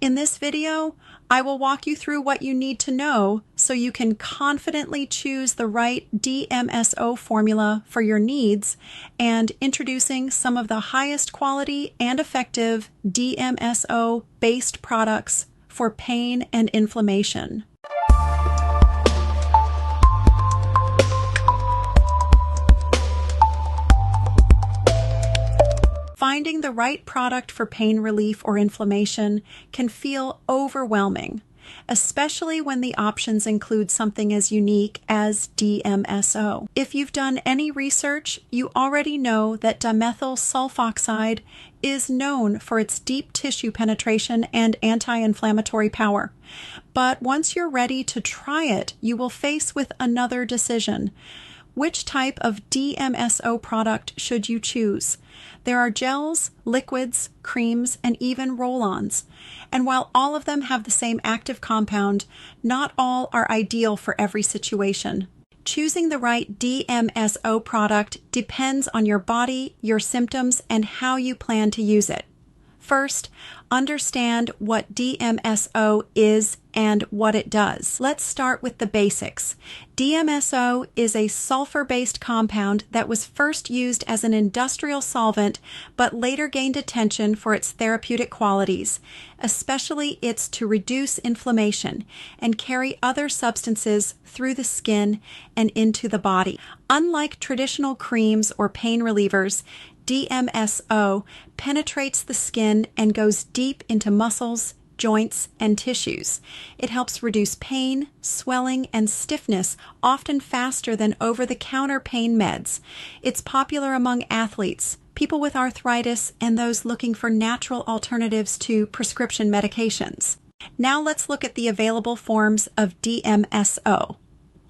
In this video, I will walk you through what you need to know so you can confidently choose the right DMSO formula for your needs and introducing some of the highest quality and effective DMSO-based products for pain and inflammation. Finding the right product for pain relief or inflammation can feel overwhelming, especially when the options include something as unique as DMSO. If you've done any research, you already know that dimethyl sulfoxide is known for its deep tissue penetration and anti-inflammatory power. But once you're ready to try it, you will face with another decision. Which type of DMSO product should you choose? There are gels, liquids, creams, and even roll-ons. And while all of them have the same active compound, not all are ideal for every situation. Choosing the right DMSO product depends on your body, your symptoms, and how you plan to use it. First, understand what DMSO is and what it does. Let's start with the basics. DMSO is a sulfur-based compound that was first used as an industrial solvent but later gained attention for its therapeutic qualities, especially its to reduce inflammation and carry other substances through the skin and into the body. Unlike traditional creams or pain relievers, DMSO penetrates the skin and goes deep into muscles, joints, and tissues. It helps reduce pain, swelling, and stiffness often faster than over-the-counter pain meds. It's popular among athletes, people with arthritis, and those looking for natural alternatives to prescription medications. Now let's look at the available forms of DMSO.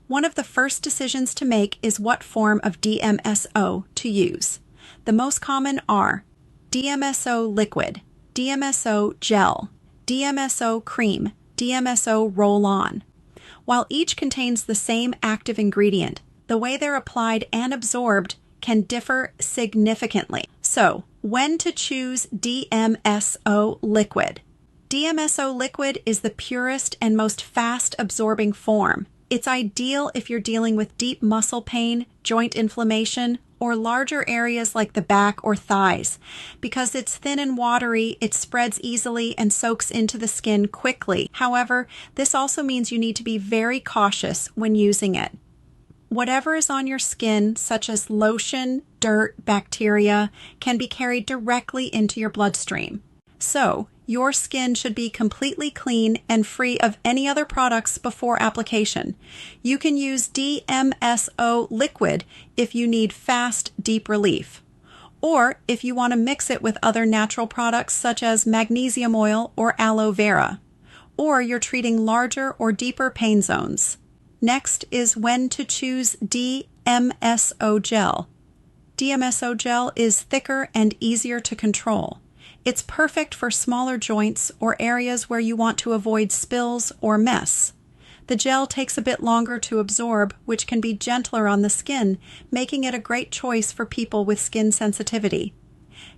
One of the first decisions to make is what form of DMSO to use. The most common are DMSO liquid, DMSO gel, DMSO cream, DMSO roll-on. While each contains the same active ingredient, the way they're applied and absorbed can differ significantly. So, when to choose DMSO liquid? DMSO liquid is the purest and most fast-absorbing form. It's ideal if you're dealing with deep muscle pain, joint inflammation, or larger areas like the back or thighs. Because it's thin and watery, it spreads easily and soaks into the skin quickly. However, this also means you need to be very cautious when using it. Whatever is on your skin, such as lotion, dirt, bacteria, can be carried directly into your bloodstream. So, your skin should be completely clean and free of any other products before application. You can use DMSO liquid if you need fast, deep relief, or if you want to mix it with other natural products such as magnesium oil or aloe vera, or you're treating larger or deeper pain zones. Next is when to choose DMSO gel. DMSO gel is thicker and easier to control. It's perfect for smaller joints or areas where you want to avoid spills or mess. The gel takes a bit longer to absorb, which can be gentler on the skin, making it a great choice for people with skin sensitivity.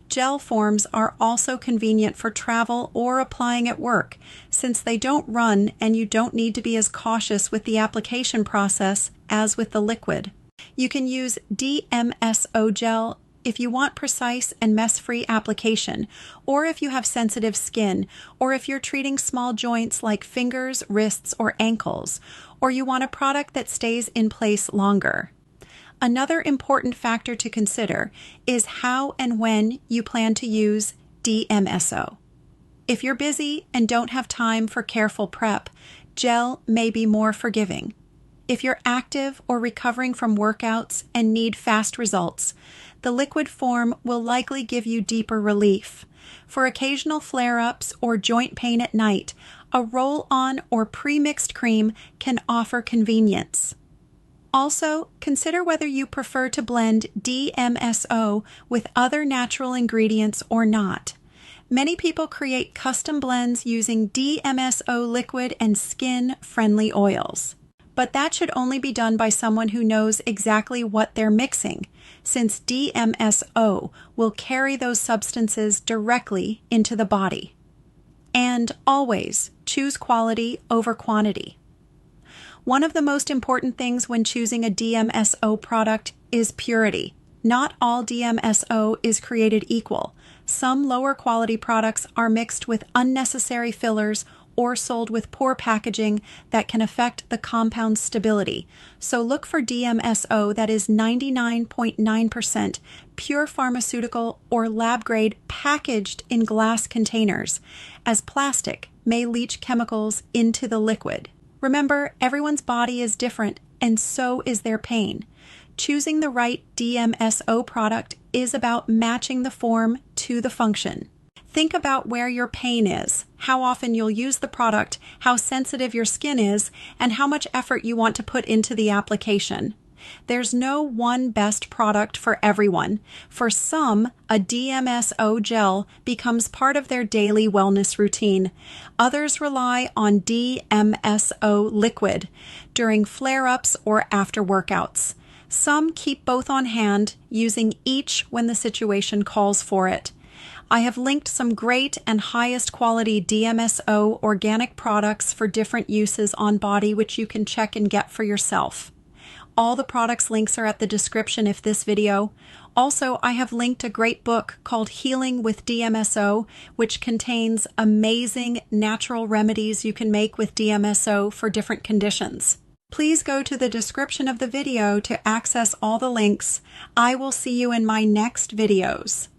Gel forms are also convenient for travel or applying at work, since they don't run and you don't need to be as cautious with the application process as with the liquid. You can use DMSO gel if you want precise and mess-free application, or if you have sensitive skin, or if you're treating small joints like fingers, wrists, or ankles, or you want a product that stays in place longer. Another important factor to consider is how and when you plan to use DMSO. If you're busy and don't have time for careful prep, gel may be more forgiving. If you're active or recovering from workouts and need fast results, the liquid form will likely give you deeper relief. For occasional flare-ups or joint pain at night, a roll-on or pre-mixed cream can offer convenience. Also, consider whether you prefer to blend DMSO with other natural ingredients or not. Many people create custom blends using DMSO liquid and skin-friendly oils. But that should only be done by someone who knows exactly what they're mixing, since DMSO will carry those substances directly into the body. And always choose quality over quantity. One of the most important things when choosing a DMSO product is purity. Not all DMSO is created equal. Some lower quality products are mixed with unnecessary fillers or sold with poor packaging that can affect the compound's stability. So look for DMSO that is 99.9% pure pharmaceutical or lab grade packaged in glass containers, as plastic may leach chemicals into the liquid. Remember, everyone's body is different, and so is their pain. Choosing the right DMSO product is about matching the form to the function. Think about where your pain is, how often you'll use the product, how sensitive your skin is, and how much effort you want to put into the application. There's no one best product for everyone. For some, a DMSO gel becomes part of their daily wellness routine. Others rely on DMSO liquid during flare-ups or after workouts. Some keep both on hand, using each when the situation calls for it. I have linked some great and highest quality DMSO organic products for different uses on body, which you can check and get for yourself. All the products links are at the description of this video. Also, I have linked a great book called Healing with DMSO, which contains amazing natural remedies you can make with DMSO for different conditions. Please go to the description of the video to access all the links. I will see you in my next videos.